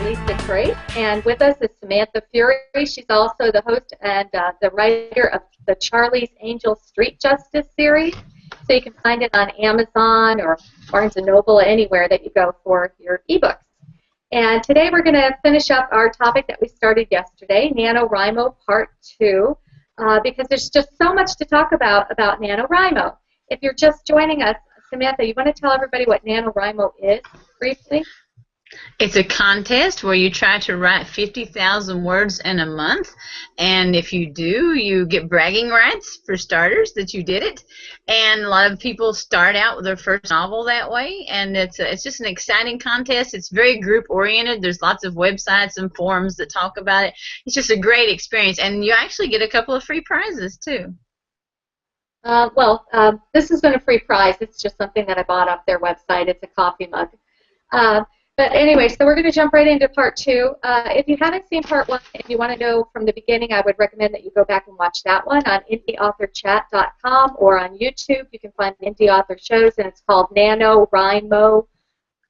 Lisa Grace, and with us is Samantha Fury. She's also the host and the writer of the Charlie's Angel Street Justice series. So you can find it on Amazon or Barnes & Noble, anywhere that you go for your ebooks. And today we're going to finish up our topic that we started yesterday, NanoWrimo Part 2, because there's just so much to talk about NanoWrimo. If you're just joining us, Samantha, you want to tell everybody what NanoWrimo is briefly? It's a contest where you try to write 50,000 words in a month, and if you do, you get bragging rights for starters that you did it. And a lot of people start out with their first novel that way, and it's just an exciting contest. It's very group oriented. There's lots of websites and forums that talk about it. It's just a great experience, and you actually get a couple of free prizes too. This isn't a free prize. It's just something that I bought off their website. It's a coffee mug. But anyway, so we're going to jump right into Part 2. If you haven't seen Part 1 and you want to know from the beginning, I would recommend that you go back and watch that one on indieauthorchat.com or on YouTube. You can find Indie Author shows, and it's called NanoWrimo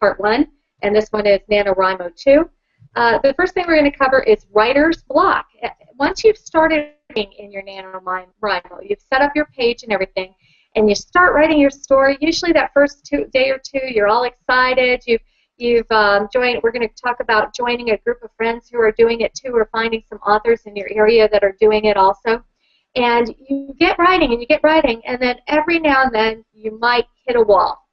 Part 1, and this one is NanoWrimo 2. The first thing we're going to cover is writer's block. Once you've started writing in your NanoWrimo, you've set up your page and everything, and you start writing your story. Usually that first day or two, you're all excited. You've joined. We're going to talk about joining a group of friends who are doing it too, or finding some authors in your area that are doing it also. And you get writing, and you get writing, and then every now and then you might hit a wall.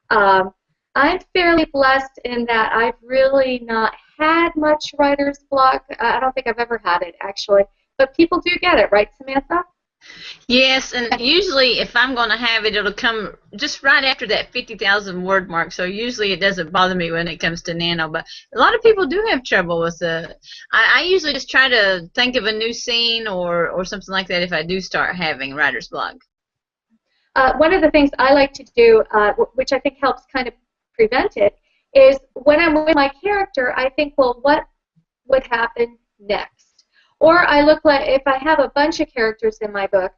I'm fairly blessed in that I've really not had much writer's block. I don't think I've ever had it, actually. But people do get it, right, Samantha? Yes, and usually if I'm going to have it, it'll come just right after that 50,000 word mark, so usually it doesn't bother me when it comes to nano, but a lot of people do have trouble with it. I usually just try to think of a new scene or something like that if I do start having writer's block. One of the things I like to do, which I think helps kind of prevent it, is when I'm with my character, I think, well, what would happen next? Or I look like, if I have a bunch of characters in my book,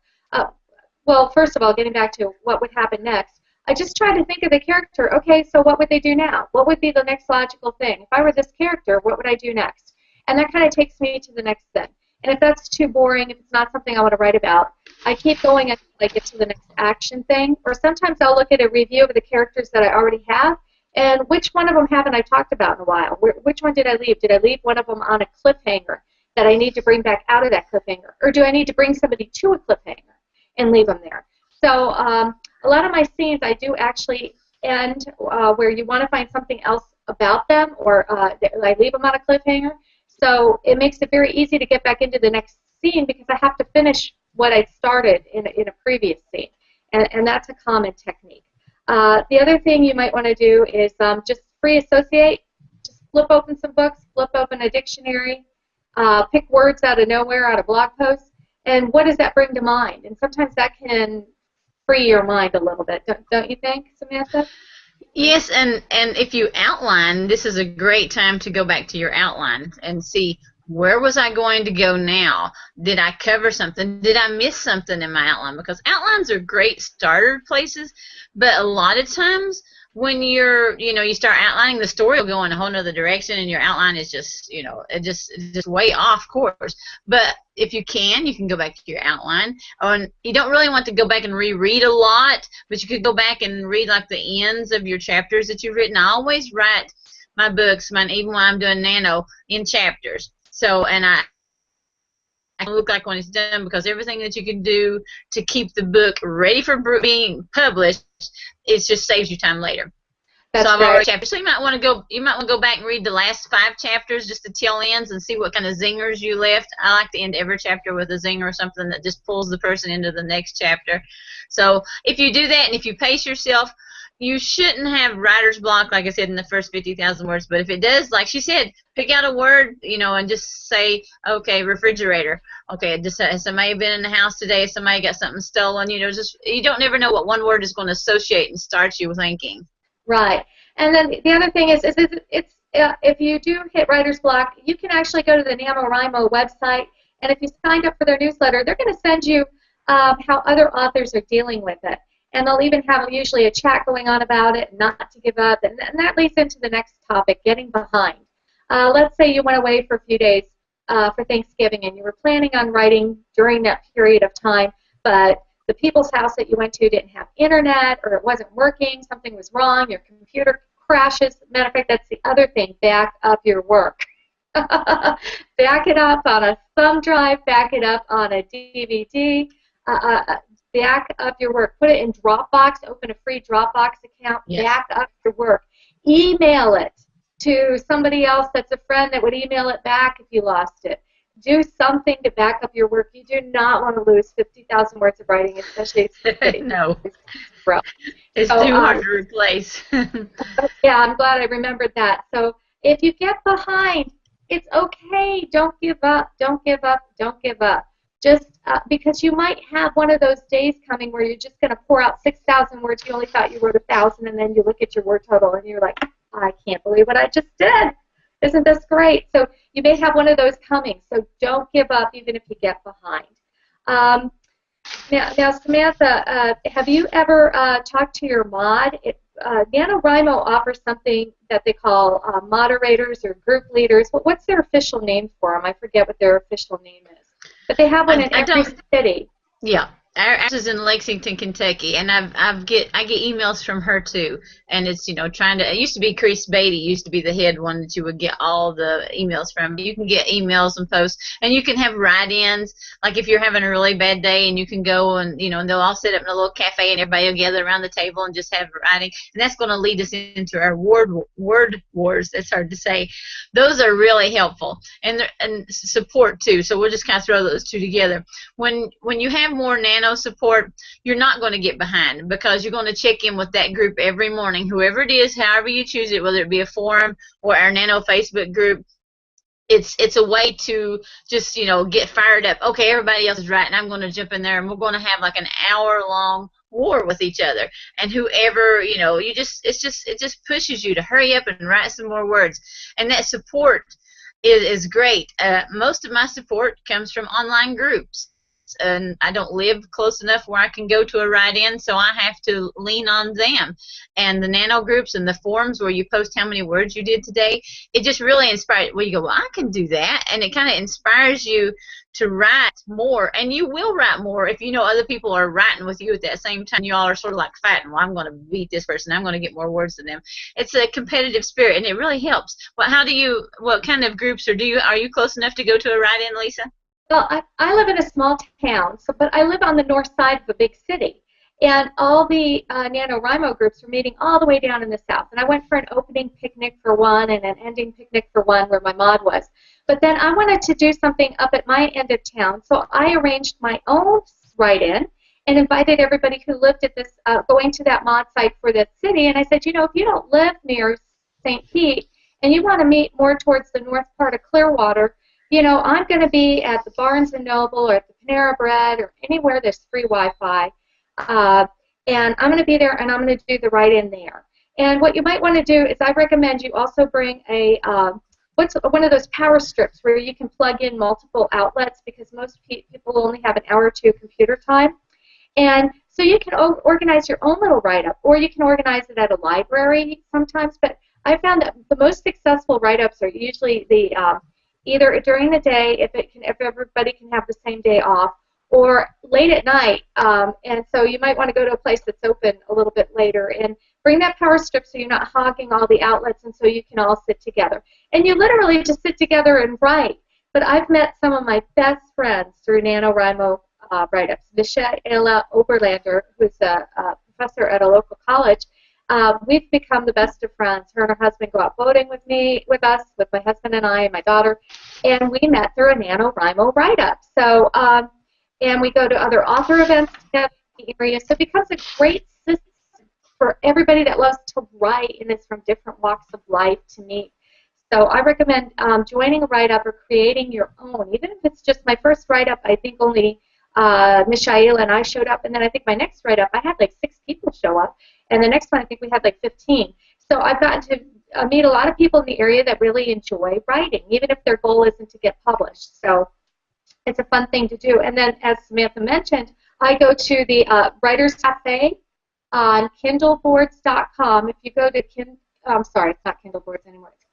well, first of all, getting back to what would happen next, I just try to think of the character, okay, so what would they do now? What would be the next logical thing? If I were this character, what would I do next? And that kind of takes me to the next thing. And if that's too boring, if it's not something I want to write about, I keep going until I get to the next action thing. Or sometimes I'll look at a review of the characters that I already have, and which one of them haven't I talked about in a while? Which one did I leave? Did I leave one of them on a cliffhanger that I need to bring back out of that cliffhanger? Or do I need to bring somebody to a cliffhanger and leave them there? So a lot of my scenes I do actually end where you want to find something else about them, or I leave them on a cliffhanger. So it makes it very easy to get back into the next scene because I have to finish what I started in a previous scene. And that's a common technique. The other thing you might want to do is just free associate. Just flip open some books, flip open a dictionary, pick words out of nowhere, out of blog posts, and what does that bring to mind? And sometimes that can free your mind a little bit, don't you think, Samantha? Yes, and if you outline, this is a great time to go back to your outline and see, where was I going to go now? Did I cover something? Did I miss something in my outline? Because outlines are great starter places, but a lot of times when you start outlining, the story will go in a whole other direction, and your outline is just, it's just way off course. But if you can go back to your outline. And you don't really want to go back and reread a lot, but you could go back and read like the ends of your chapters that you've written. I always write my books, even when I'm doing nano, in chapters. So, and I look like when it's done, because everything that you can do to keep the book ready for being published, it just saves you time later. That's so I've right. already chapters. So you might want to go back and read the last 5 chapters, just the tail ends, and see what kind of zingers you left. I like to end every chapter with a zinger or something that just pulls the person into the next chapter. So if you do that, and if you pace yourself, you shouldn't have writer's block, like I said, in the first 50,000 words. But if it does, like she said, pick out a word, and just say, okay, refrigerator. Okay, just somebody been in the house today, somebody got something stolen. You don't never know what one word is going to associate and start you thinking. Right. And then the other thing is if you do hit writer's block, you can actually go to the NanoWrimo website And if you signed up for their newsletter, they're going to send you how other authors are dealing with it. And they'll even have usually a chat going on about it, not to give up. And that leads into the next topic, getting behind. Let's say you went away for a few days for Thanksgiving and you were planning on writing during that period of time, but the people's house that you went to didn't have internet or it wasn't working, something was wrong, your computer crashes. Matter of fact, that's the other thing, back up your work. Back it up on a thumb drive, back it up on a DVD, back up your work. Put it in Dropbox, open a free Dropbox account, yes. Back up your work. Email it to somebody else that's a friend that would email it back if you lost it. Do something to back up your work. You do not want to lose 50,000 words of writing, especially no. It's too hard to replace. Yeah, I'm glad I remembered that. So if you get behind, it's okay. Don't give up. Don't give up. Don't give up. Just because you might have one of those days coming where you're just going to pour out 6,000 words. You only thought you wrote 1,000, and then you look at your word total, and you're like, I can't believe what I just did. Isn't this great? So you may have one of those coming. So don't give up even if you get behind. Now, Samantha, have you ever talked to your mod? NanoWrimo offers something that they call moderators or group leaders. What's their official name for them? I forget what their official name is. But they have one in every city. Yeah. Ours is in Lexington, Kentucky, and I get emails from her too. And it's trying to. It used to be Chris Beatty used to be the head one that you would get all the emails from. You can get emails and posts, and you can have write-ins. Like if you're having a really bad day, and you can go and and they'll all sit up in a little cafe, and everybody will gather around the table and just have writing. And that's going to lead us into our word wars. That's hard to say. Those are really helpful, and support too. So we'll just kind of throw those two together. When you have more nano support, you're not going to get behind because you're going to check in with that group every morning, whoever it is, however you choose it, whether it be a forum or our nano Facebook group. It's a way to just get fired up. Okay, everybody else is writing, I'm going to jump in there and we're going to have like an hour-long war with each other. And whoever it just pushes you to hurry up and write some more words. And that support is great. Most of my support comes from online groups. And I don't live close enough where I can go to a write-in, so I have to lean on them. And the nano groups and the forums where you post how many words you did today, it just really inspires. Well, you go, well, I can do that, and it kind of inspires you to write more. And you will write more if other people are writing with you at that same time. You all are sort of like fighting. Well, I'm going to beat this person. I'm going to get more words than them. It's a competitive spirit, and it really helps. Well, what kind of groups are you close enough to go to a write-in, Lisa? Well, I live in a small town, but I live on the north side of a big city. And all the NanoWrimo groups are meeting all the way down in the south. And I went for an opening picnic for one and an ending picnic for one where my mod was. But then I wanted to do something up at my end of town, so I arranged my own write-in and invited everybody who lived at this, going to that mod site for that city. And I said, if you don't live near St. Pete and you want to meet more towards the north part of Clearwater, I'm going to be at the Barnes & Noble or at the Panera Bread or anywhere there's free Wi-Fi, and I'm going to be there and I'm going to do the write-in there. And what you might want to do is I recommend you also bring one of those power strips where you can plug in multiple outlets because most people only have an hour or two computer time. And so you can organize your own little write-up, or you can organize it at a library sometimes. But I found that the most successful write-ups are usually either during the day, if everybody can have the same day off, or late at night. And so you might want to go to a place that's open a little bit later and bring that power strip so you're not hogging all the outlets, and so you can all sit together. And you literally just sit together and write. But I've met some of my best friends through NanoWrimo write-ups. Michaela Oberlander, who's a professor at a local college, we've become the best of friends. Her and her husband go out boating with us, with my husband and I and my daughter, and we met through a NanoWrimo write-up. So, and we go to other author events together in the area. So it becomes a great system for everybody that loves to write and is from different walks of life to meet. So I recommend joining a write-up or creating your own, even if it's just my first write-up. I think only Michaela and I showed up, and then I think my next write-up, I had like 6 people show up. And the next one, I think we had like 15. So I've gotten to meet a lot of people in the area that really enjoy writing, even if their goal isn't to get published. So It's a fun thing to do. And then, as Samantha mentioned, I go to the Writers Cafe on kindleboards.com. If you go to I'm sorry, it's not Kindleboards anymore. It's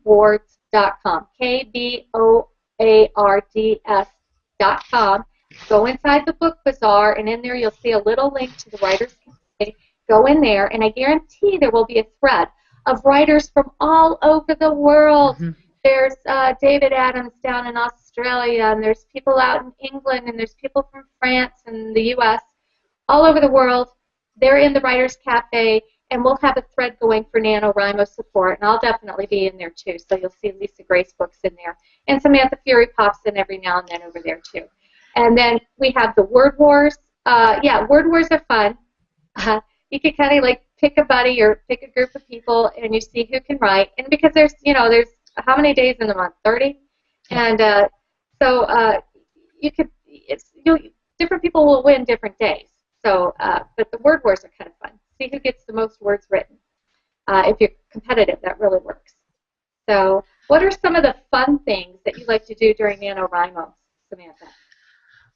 kboards.com. KBOARDS.com. Go inside the book bazaar, and in there you'll see a little link to the Writers Cafe. Go in there, and I guarantee there will be a thread of writers from all over the world. Mm-hmm. There's David Adams down in Australia, and there's people out in England, and there's people from France and the U.S., all over the world. They're in the Writers Cafe, and we'll have a thread going for NanoWrimo support, and I'll definitely be in there too, so you'll see Lisa Grace books in there. And Samantha Fury pops in every now and then over there too. And then we have the Word Wars. Word Wars are fun. You can kind of like pick a buddy or pick a group of people, and you see who can write. And because there's how many days in the month? 30? And different people will win different days. So, but the Word Wars are kind of fun. See who gets the most words written. If you're competitive, that really works. So, what are some of the fun things that you like to do during NanoWrimo, Samantha?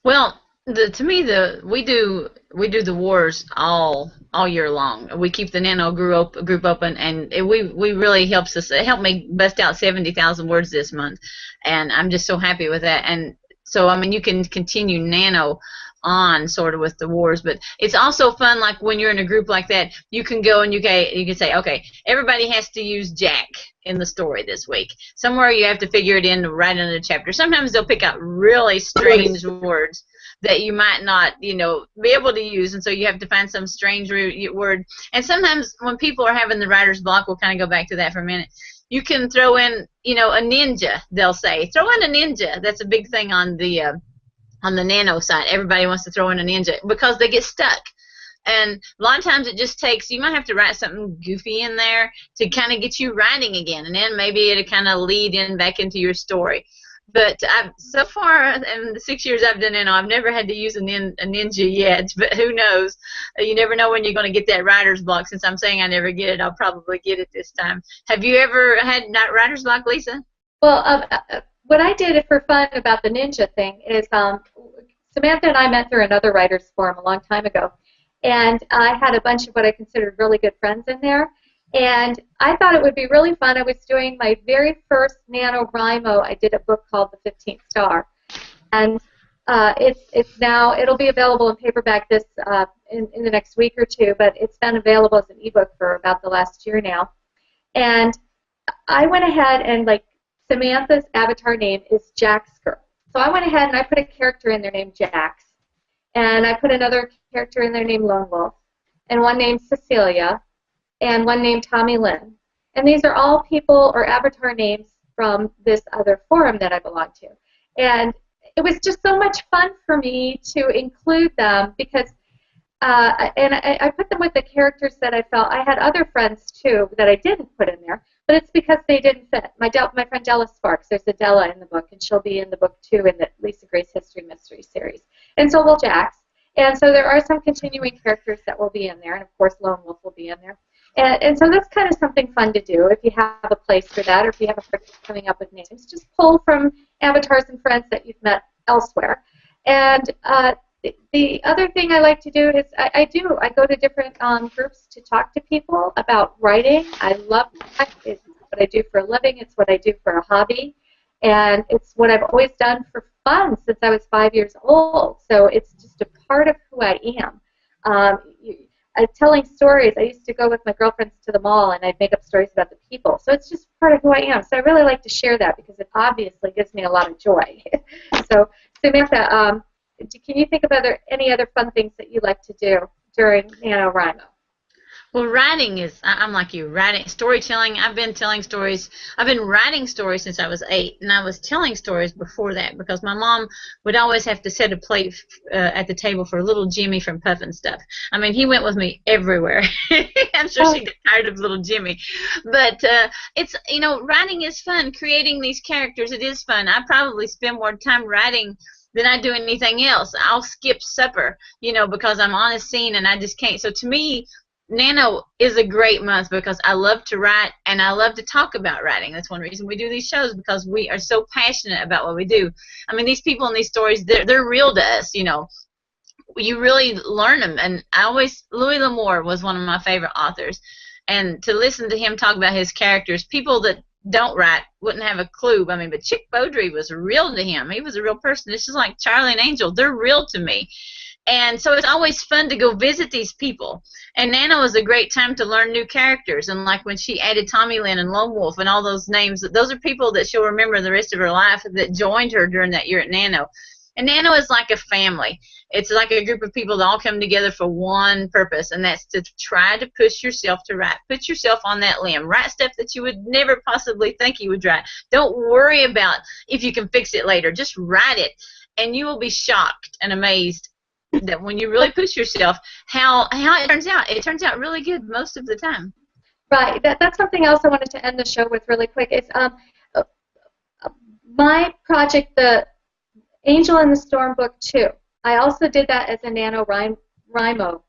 Well, To me, we do the wars all year long. We keep the Nano group open, and we really helps us. It helped me bust out 70,000 words this month, and I'm just so happy with that. And so, I mean, you can continue Nano on sort of with the wars, but it's also fun. Like when you're in a group like that, you can go and you can say, okay, everybody has to use Jack in the story this week. Somewhere you have to figure it in right in a chapter. Sometimes they'll pick out really strange words that you might not, be able to use, and so you have to find some strange word. And sometimes when people are having the writer's block, we'll kind of go back to that for a minute, you can throw in, a ninja, they'll say. Throw in a ninja. That's a big thing on the Nano side. Everybody wants to throw in a ninja because they get stuck. And a lot of times it just takes, you might have to write something goofy in there to kind of get you writing again, and then maybe it'll kind of lead in back into your story. But so far, in the 6 years I've done I've never had to use a ninja yet, but who knows? You never know when you're going to get that writer's block. Since I'm saying I never get it, I'll probably get it this time. Have you ever had not writer's block, Lisa? Well, what I did for fun about the ninja thing is Samantha and I met through another writer's forum a long time ago, and I had a bunch of what I considered really good friends in there. And I thought it would be really fun. I was doing my very first NanoWrimo. I did a book called The 15th Star. And it'll be available in paperback in the next week or two, but it's been available as an ebook for about the last year now. And I went ahead and, Samantha's avatar name is Jax Girl. So I went ahead and I put a character in there named Jax. And I put another character in there named Lone Wolf. And one named Cecilia. And one named Tommy Lynn. And these are all people or avatar names from this other forum that I belong to. And it was just so much fun for me to include them because, I put them with the characters that I felt. I had other friends, too, that I didn't put in there, but it's because they didn't fit. My friend Della Sparks, there's a Della in the book, and she'll be in the book, too, in the Lisa Grace History Mystery Series. And so will Jax. And so there are some continuing characters that will be in there, and, of course, Lone Wolf will be in there. And so that's kind of something fun to do if you have a place for that, or if you have a person coming up with names. Just pull from avatars and friends that you've met elsewhere. And the other thing I like to do is I go to different groups to talk to people about writing. I love that. It's what I do for a living. It's what I do for a hobby. And it's what I've always done for fun since I was 5 years old. So it's just a part of who I am. Telling stories, I used to go with my girlfriends to the mall and I'd make up stories about the people. So it's just part of who I am. So I really like to share that because it obviously gives me a lot of joy. So Samantha, can you think of any other fun things that you like to do during NanoWrimo? Well, writing is, I'm like you, storytelling. I've been telling stories. I've been writing stories since I was 8, and I was telling stories before that because my mom would always have to set a plate at the table for little Jimmy from Puff and Stuff. I mean, he went with me everywhere. I'm sure she got tired of little Jimmy. But it's, writing is fun. Creating these characters, it is fun. I probably spend more time writing than I do anything else. I'll skip supper, because I'm on a scene and I just can't. So to me, Nano is a great month because I love to write and I love to talk about writing. That's one reason we do these shows, because we are so passionate about what we do. I mean, these people and these stories, they're real to us, you know. You really learn them. And Louis L'Amour was one of my favorite authors. And to listen to him talk about his characters, people that don't write wouldn't have a clue. I mean, but Chick Beaudry was real to him. He was a real person. It's just like Charlie and Angel. They're real to me. And so it's always fun to go visit these people. And Nano is a great time to learn new characters. And like when she added Tommy Lynn and Lone Wolf and all those names, those are people that she'll remember the rest of her life that joined her during that year at Nano. And Nano is like a family. It's like a group of people that all come together for one purpose, and that's to try to push yourself to write. Put yourself on that limb. Write stuff that you would never possibly think you would write. Don't worry about if you can fix it later. Just write it, and you will be shocked and amazed that when you really push yourself, how it turns out. It turns out really good most of the time. Right. That's something else I wanted to end the show with really quick. Is my project, the Angel in the Storm Book 2. I also did that as a NanoWrimo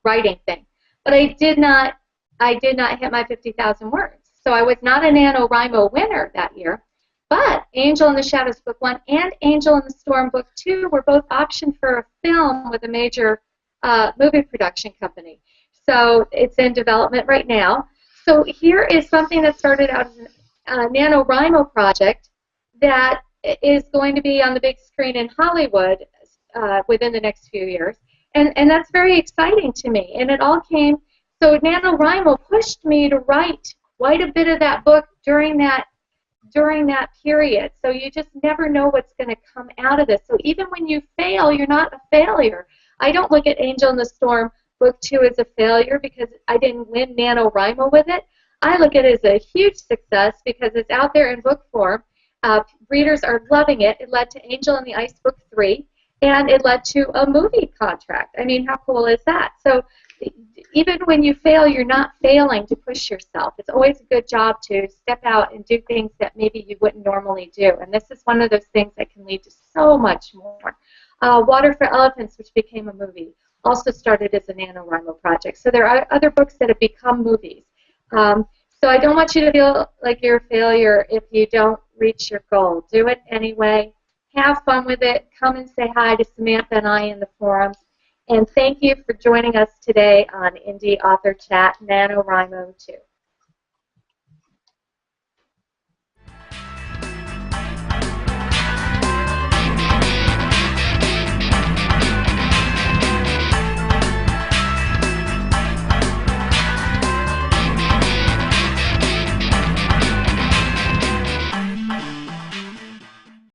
writing thing, but I did not hit my 50,000 words. So I was not a NanoWrimo winner that year. But Angel in the Shadows Book 1 and Angel in the Storm Book 2 were both optioned for a film with a major movie production company. So it's in development right now. So here is something that started out as a NanoWrimo project that is going to be on the big screen in Hollywood within the next few years. And that's very exciting to me. And it all came, so NanoWrimo pushed me to write quite a bit of that book during that period. So you just never know what's going to come out of this. So even when you fail, you're not a failure. I don't look at Angel in the Storm Book 2 as a failure because I didn't win NanoWrimo with it. I look at it as a huge success because it's out there in book form. Readers are loving it. It led to Angel in the Ice Book 3, and it led to a movie contract. I mean, how cool is that? So even when you fail, you're not failing to push yourself. It's always a good job to step out and do things that maybe you wouldn't normally do. And this is one of those things that can lead to so much more. Water for Elephants, which became a movie, also started as a NanoWrimo project. So there are other books that have become movies. So I don't want you to feel like you're a failure if you don't reach your goal. Do it anyway. Have fun with it. Come and say hi to Samantha and I in the forums. And thank you for joining us today on Indie Author Chat NanoWrimo 2.